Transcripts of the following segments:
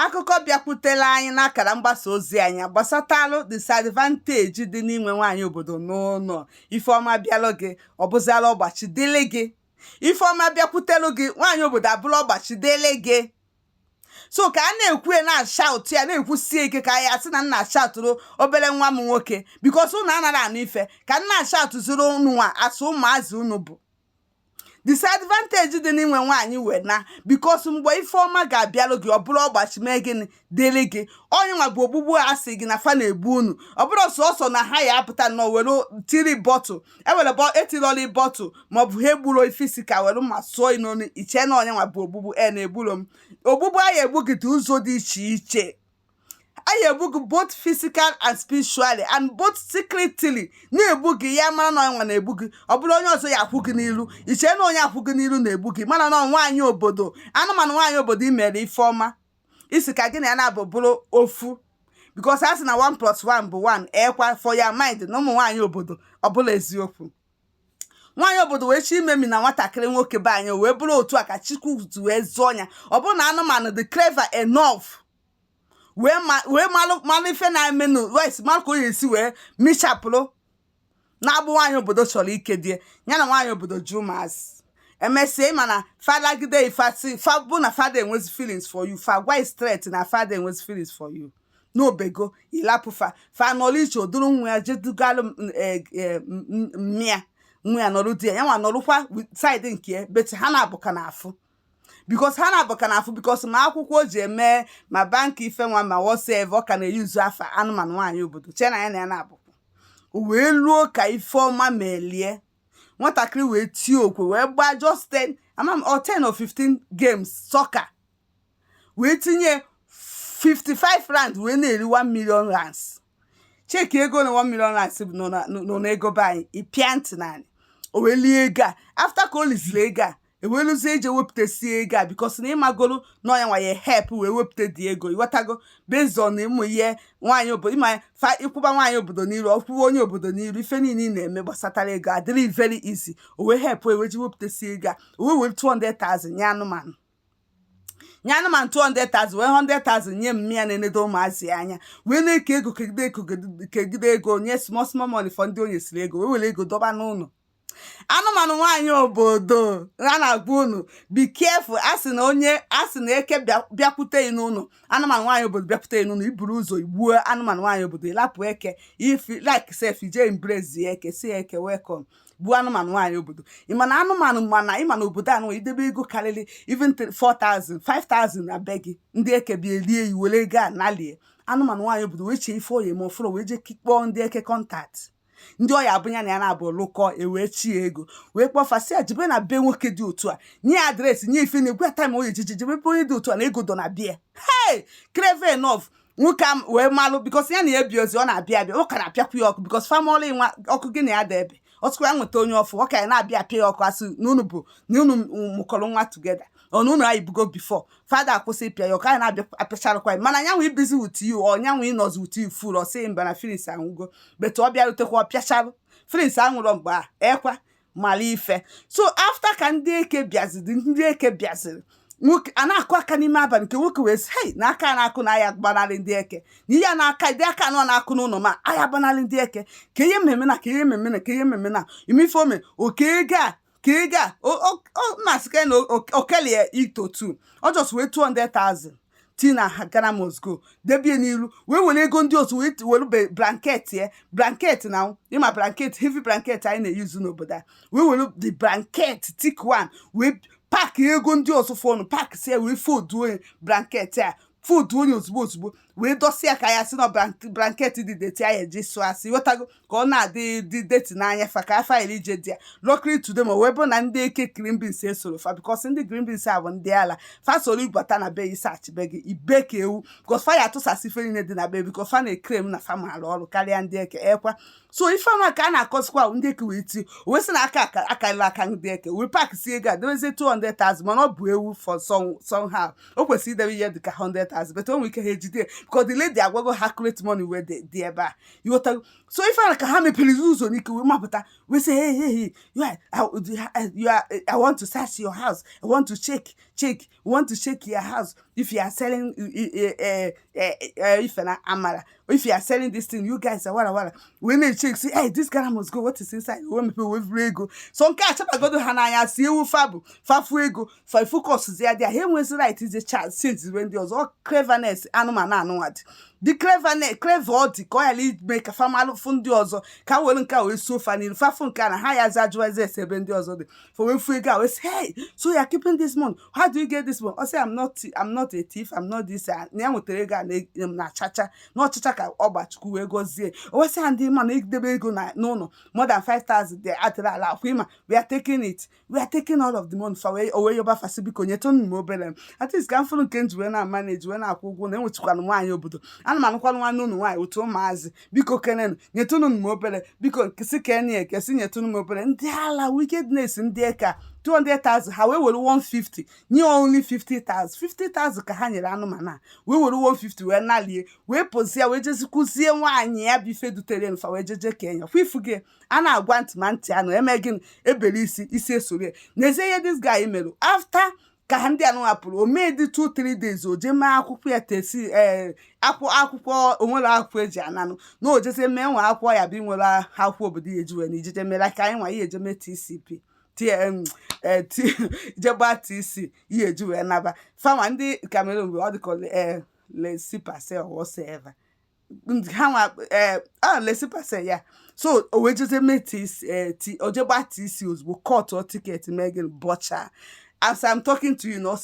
akụkọ bịakwutela anyị n'akara mgbasa ozi anyị gbasatalụ disadvantage dị n'inwe nwaanyị obodo n'ụlọ. Ifeọma bịalụ gị ọ bụziala ọgbachi dịlị gị. Ifeọma bịakwutelụ gị nwaanyị obodo abụrụ ọgbachi dịlị gị. So ka a na-ekwu na-ashaut ya na-ekwusie ike ka ya sị na nna ashautụrụ obere nwa m nwoke bikos unu anaghị anụ ife ka nna ashautụziri unu nwa asụ ụmụazị unu bụ. Disadvantage dị n'inwe nwaanyị wee na bikos mgbe Ifeọma ga-abịalụ gị ọ bụrụ ọgbachi mee gịnị dịrị gị. Onye nwa bụ ogbugbu asị gị na fa na-egbu unu. Ọ bụrụ sọsọ na ha ya apụta nnọọ were tiri bọtụl ewere etirọli bọtụl maọbụ ha egburo ifisi ka were ma sụọ inonu iche na onye nwa bụ ogbugbu na-egburo m. Ogbugbu anyị egbu gị dị ụzọ dị iche iche. I egbu gị both physical and spiritually and both secretly na-egbu gị ya mara na onye na-egbu gị. Ọ bụrụ onye ọzọ ya akwụ gị n'ilu iche na onye akwụ gị n'ilu na-egbu gị mana na nwaanyị obodo anụmanụ nwaanyị obodo imere Ifeọma isi ka gị na ya na-abụ bụrụ ofu because a sị na 1 + 1 bụ 1 ekwa for your mind na ụmụ nwaanyị obodo ọ bụla eziokwu. Nwaanyị obodo wee chi imemi na nwatakịrị nwoke be anyị wee bụrụ otu a ka Chukwu wee zụọ ya. Ọ bụrụ na anụmanụ dị clever enough wee malụ ife na-emenụ wes malụ ka o esi wee michapụrụ na-agbụ nwaanyị obodo chọrọ ike die ya na nwaanyị obodo jụ ụmụazị emesịa mana fada gide ifasi fa bụ na fada enwezi feelings for you fa gwa straight na fada enwezi feelings for you n'obego ilapụ fa nọrọ iche oduru nwa ya jedugalụ mmịa nwa ya nọrụ di ya nwa nọrụkwa side nke ya beti ha na-abụka n'afụ because ha na-abụka n'afụ because ma akwụkwọ o ji eme ma banki ife nwa ma whatever ọ ka na-eyuzu afa anụmanụ nwaanyị obodo che na ya na ya na-abụkwa. Wee luo ka Ifeọma melie nwatakịrị wee tie okwe wee gbaa just 10 or 10 or 15 games soccer wee tinye 55 rand wee na-eri 1 million rands. Cheki ego na 1 million rands nọ na ego be anyị ịpịa ntị naanị o wee lie ego a after ka o liziri ego a eweluzie eje wepụtasie ego a bikos na ịmagolu na ọnya nwa ya help wee wepụta dị ego iwetago based on ịmụ ihe nwaanyị obodo ịma ịkwụba nwaanyị obodo n'iru ọkwụwa onye obodo n'iru ife niile ị na-eme gbasatara ego adịrị very easy o wee help eweji wepụtasie ego a o wee were 200,000 nye anụmanụ 200,000 wee 100,000 nye mmịa na-enedo ụmụazị anya wee na-eke ego kegide ego nye small money for ndị onye siri ego wee were ego dọba n'ụlọ. Anụmanụ nwaanyị obodo ha na-agwa unu be careful asị na eke bịakwute ya n'ụlọ anụmanụ nwaanyị obodo bịakwute ya n'ụlọ iburu ụzọ igbuo anụmanụ nwaanyị obodo ịlapụ eke if like sef ije embrace ya eke si eke welcome gbuo anụmanụ nwaanyị obodo. Ịmana anụmanụ mana ịma na obodo anụ idebe ego karịrị even 4,000 5,000 na be gị ndị eke bịa elie yi were ego a nalie anụmanụ nwaanyị obodo wee chee ife oyi ma ọfụrụ wee jee kikpọọ ndị eke kọntaktị ndị ọya abụnya na ya na-abụ lụkọ ewee chi ego wee kpọfasị ya jibe na be nwoke dị otu a nye adreesị nye ife na-egwu ya time oyi jiji jebe be onye dị otu a na ego dọ na bịa hey clever enough nwoke a wee malụ bikos ya na ya bi ozi ọ na-abịa abịa ụka na-apịakwu ya ọkụ bikos famọlị nwa ọkụ gị na ya da ebe ọtụkwa ya nweta onye ọfụ ọka ya na-abịa apịa ya ọkụ asị na unu bụ na unu mụkọrọ nwa tugeda ọnụ unu anyị bugo bifo fada akwụsị ịpịa ya ọka ya na-abịa apịacharụkwa ya mana nyanwụ ibizi with you ọ nyanwụ ịnọzi with you furu ọsị mba na Felix anwụgo betu ọ bịarutekwa ọ pịacharụ Felix anwụrọ mgbe a ekwa mara ife. So after ka ndị eke bịaziri nwoke a na-akụ aka n'ime abalị nke nwoke wee sị hei na aka na-akụ na aya gbanarị ndị eke na ihe na-aka dị aka anọ na-akụ n'ụlọ ma aya gbanarị ndị eke ka ihe mmemme na imefe ome oke ego a ka ego a masị ka na okelie itotu ọ just wee 200,000 tina Ghana must go debie n'iru wee were ego ndị otu wee were blanket na ịma blanket heavy blanket anyị na-eyuzu n'obodo a wee were the blanket thick one wee paaki ego ndị otu fọnụ paaki si wee fodu onye blanket a fodu onye ozugbo wee dọsịa ka ya si na blanket dị deti ya eji sụọ asị wetago ka ọ na-adị deti n'anya fa ka faịlụ ije dị ya luckily today ma wee bụ na ndị eke green beans esoro fa bikos ndị green beans a bụ ndị ala fa soro ibata na be isach be gị ibe ka ewu bikos fa ya atụsasị ife niile dị na be bikos fa na-ekrem na fa mara ọrụ karịa ndị eke ekwa. So ife ọma ka a na-akọzikwa ndị eke wee ti wee sị na akarịla aka ndị eke wee paaki si ego a debezie 200,000 mana ọ bụ ewu for somehow o kwesịrị idebe ihe dịka 100,000 but o nwere ike ha ejide because the lady agwago her create money where dị ebe a ighọtago. So ife a ka ha mepere ụzọ n'ike wee mapụta We say, hey, I want to search your house. I want to check. We want to check your house. If you are selling, if an amara, if you are selling this thing, you guys are what. When they check, say, hey, this guy must go. What is inside? When people with rego. Some catch up, I go to Hanaya, see you fabu, fafuego, for focus there. He was right. Is a child since when there was all cleverness, animal, no what. The cleverness, clever, the coily make a family fundi also. Can well and so funny. Fafun can hire Zadwazes 7 days old. For when we go, hey, so you're keeping this money. How do you get this one? I say, I'm not a thief, I'm not this. Nyamuterega na chacha, not chacha or batchu goes there. Or say, and the man, the go no, more than 5,000 there at la women. We are taking it. We are taking all of the money for away your buffer because you're turning mobile. At least can follow Kent when I manage when I go, then which one obodo. And man kwanu anu nwanyị otu maazi biko kenen nyetunu mobile biko kisi kenye kesi nyetunu mobile ndị ala wickedness ndị eka 200,000 ha we were 150 nye only 50,000 ka ha nyere anụmanụ we were 150 we nalie we pozia we jezikuzie nwanyị ya bife dutere nfa we jeje Kenya kwifuge ana agwa ntị anụ emegin ebere isi esore n'ezie ihe this guy emelu after ka ndị anụ hapụrụ o made 2-3 days o je mee akwụkwọ ya tesi akwụkwọ onwere akwụkwọ eji ananụ na o jeze mee nwa akwụkwọ ya bụ nwere akwụkwọ obodo ya ejiwe na ijije mere ka anyị nwa ihe eje mee TCP jegba TC ihe ejiwe naba fama ndị Cameroon mgbe ọ dịka lesipase or whatsoever ha nwa lesipase ya so o wee jeze mee o jegba TC ozugbo court or ticket megin bọcha. As I'm talking to you, no,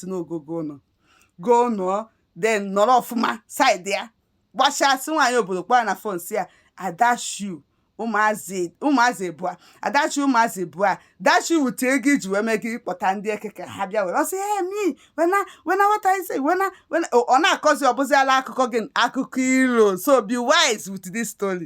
go no, then not off my side there. Wash out soon. I open the phone. See, I dash you. Umaze boy. I dash you, umaze boy. Dash you will take it. You will make it. But I'm there. Can have you? I say, hey, me. When I what I say. When oh, na cause you opposite like cooking. I cook hero. So be wise with this story.